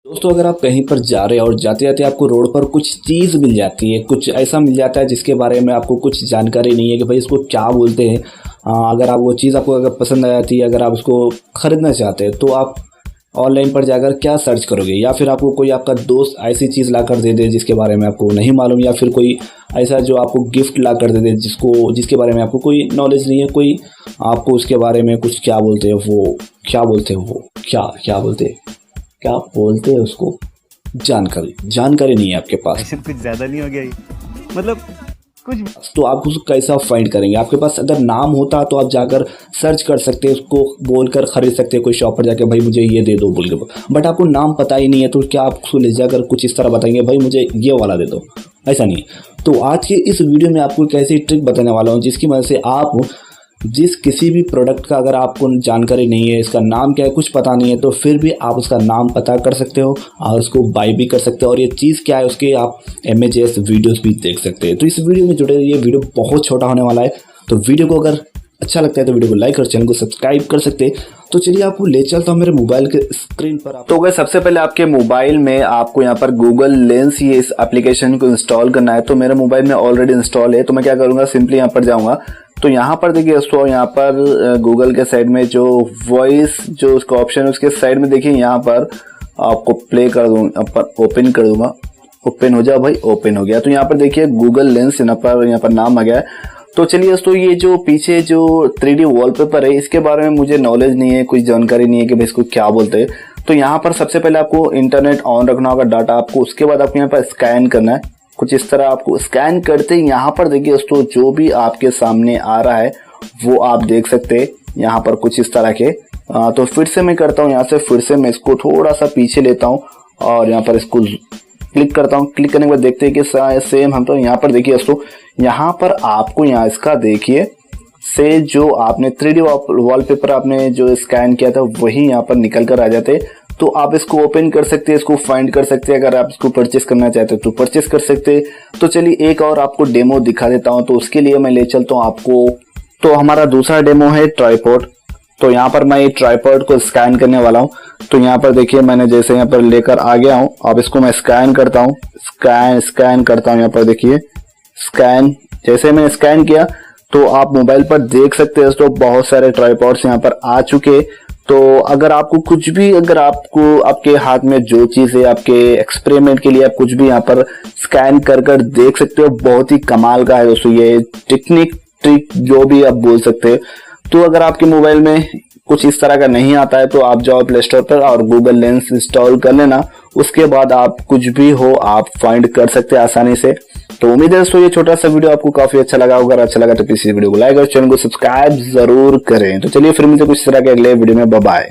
दोस्तों, अगर आप कहीं पर जा रहे हो और जाते जाते आपको रोड पर कुछ चीज़ मिल जाती है, कुछ ऐसा मिल जाता है जिसके बारे में आपको कुछ जानकारी नहीं है कि भाई इसको क्या बोलते हैं। अगर आप वो चीज़ आपको अगर पसंद आ जाती है, अगर आप उसको ख़रीदना चाहते हैं तो आप ऑनलाइन पर जाकर क्या सर्च करोगे, या फिर आपको कोई आपका दोस्त ऐसी चीज़ ला कर दे दे जिसके बारे में आपको नहीं मालूम, या फिर कोई ऐसा जो आपको गिफ्ट ला कर दे दे जिसके बारे में आपको कोई नॉलेज नहीं है, कोई आपको उसके बारे में कुछ क्या बोलते हैं वो क्या बोलते हैं वो क्या क्या बोलते हैं क्या बोलते हैं उसको जानकारी नहीं है आपके पास। ऐसे कुछ ज्यादा नहीं हो गया ये? मतलब कुछ तो आप उसको कैसा फाइंड करेंगे? आपके पास अगर नाम होता तो आप जाकर सर्च कर सकते हैं, उसको बोलकर खरीद सकते हैं कोई शॉप पर जाकर, भाई मुझे ये दे दो बोल के। बट आपको नाम पता ही नहीं है तो क्या आप उसको ले जाकर कुछ इस तरह बताएंगे, भाई मुझे ये वाला दे दो? ऐसा नहीं है। तो आज के इस वीडियो में आपको एक ऐसी ट्रिक बताने वाला हूँ जिसकी वजह से आप किसी भी प्रोडक्ट का अगर आपको जानकारी नहीं है, इसका नाम क्या है कुछ पता नहीं है, तो फिर भी आप उसका नाम पता कर सकते हो और उसको बाय भी कर सकते हो, और ये चीज़ क्या है उसके आप इमेजेस वीडियोस भी देख सकते हैं। तो इस वीडियो में जुड़े ये वीडियो बहुत छोटा होने वाला है, तो वीडियो को अगर अच्छा लगता है तो वीडियो को लाइक और चैनल को सब्सक्राइब कर सकते हैं। तो चलिए आपको ले चलता हूँ मेरे मोबाइल के स्क्रीन पर। तो अगर सबसे पहले आपके मोबाइल में आपको यहाँ पर गूगल लेंस ये इस एप्लीकेशन को इंस्टॉल करना है। तो मेरे मोबाइल में ऑलरेडी इंस्टॉल है, तो मैं क्या करूँगा, सिंपली यहाँ पर जाऊँगा। तो यहाँ पर देखिए दोस्तों, यहाँ पर गूगल के साइड में जो वॉइस जो उसका ऑप्शन है उसके साइड में देखिए, यहाँ पर आपको प्ले कर दूँगा, ओपन कर दूंगा। ओपन हो जाओ भाई, ओपन हो गया। तो यहाँ पर देखिए गूगल लेंस यहाँ पर नाम आ गया है। तो चलिए दोस्तों, ये जो पीछे जो 3D वॉलपेपर है इसके बारे में मुझे नॉलेज नहीं है, कुछ जानकारी नहीं है कि भाई इसको क्या बोलते हैं। तो यहाँ पर सबसे पहले आपको इंटरनेट ऑन रखना होगा, डाटा आपको, उसके बाद आपको यहाँ पर स्कैन करना है। कुछ इस तरह आपको स्कैन करते ही यहाँ पर देखिए दोस्तों, जो भी आपके सामने आ रहा है वो आप देख सकते हैं यहाँ पर कुछ इस तरह के। तो फिर से मैं करता हूँ, यहाँ से फिर से मैं इसको थोड़ा सा पीछे लेता हूँ और यहाँ पर इसको क्लिक करता हूँ। क्लिक करने के बाद देखते हैं कि सेम हम, तो यहाँ पर देखिए दोस्तों, यहाँ पर आपको यहाँ इसका देखिए से जो आपने 3D वॉलपेपर आपने जो स्कैन किया था वही यहाँ पर निकल कर आ जाते। तो आप इसको ओपन कर सकते हैं, इसको फाइंड कर सकते हैं। अगर आप इसको परचेस करना चाहते हो तो परचेस कर सकते हैं। तो चलिए एक और आपको डेमो दिखा देता हूँ, तो उसके लिए मैं ले चलता हूँ आपको। तो हमारा दूसरा डेमो है ट्राइपॉड। तो यहाँ पर मैं ट्राइपॉड को स्कैन करने वाला हूँ। तो यहाँ पर देखिए मैंने जैसे यहाँ पर लेकर आ गया हूँ, अब इसको मैं स्कैन करता हूँ, स्कैन करता हूँ। यहाँ पर देखिए स्कैन, जैसे मैंने स्कैन किया तो आप मोबाइल पर देख सकते हैं दोस्तों, बहुत सारे ट्राइपॉड्स यहाँ पर आ चुके। तो अगर आपको कुछ भी, अगर आपको आपके हाथ में जो चीज है आपके एक्सपेरिमेंट के लिए आप कुछ भी यहाँ पर स्कैन कर देख सकते हो। बहुत ही कमाल का है दोस्तों ये ट्रिक जो भी आप बोल सकते हैं। तो अगर आपके मोबाइल में कुछ इस तरह का नहीं आता है तो आप जाओ प्ले स्टोर पर और गूगल लेंस इंस्टॉल कर लेना। उसके बाद आप कुछ भी हो आप फाइंड कर सकते हैं आसानी से। तो उम्मीद है दोस्तों ये छोटा सा वीडियो आपको काफी अच्छा लगा होगा। अगर अच्छा लगा तो प्लीज वीडियो को लाइक और चैनल को सब्सक्राइब जरूर करें। तो चलिए फिर मिलते कुछ इस तरह के अगले वीडियो में, बाय बाय।